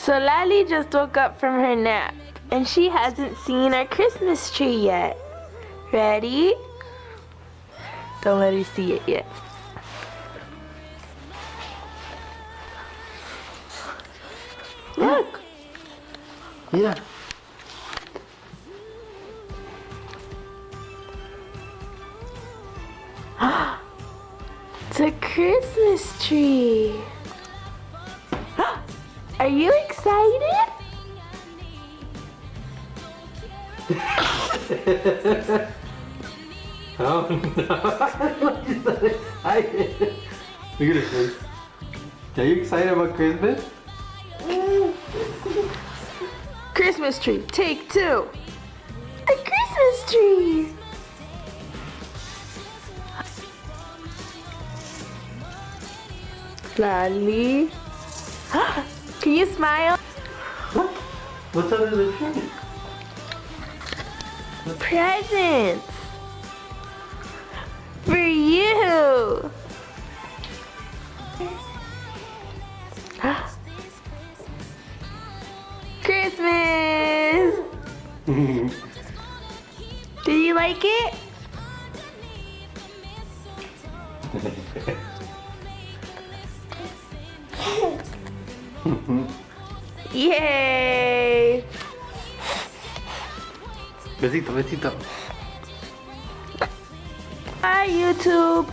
So Lally just woke up from her nap and she hasn't seen our Christmas tree yet. Ready? Don't let her see it yet. Look. Yeah. It's a Christmas tree. Are you excited? Oh no. He's not excited. Look at his face. Are you excited about Christmas? Christmas tree, take two. The Christmas tree. Lally. Can you smile? What? What's under the tree? Presents. For you. Christmas. Do you like it? Yay! Besito, besito. Bye, YouTube.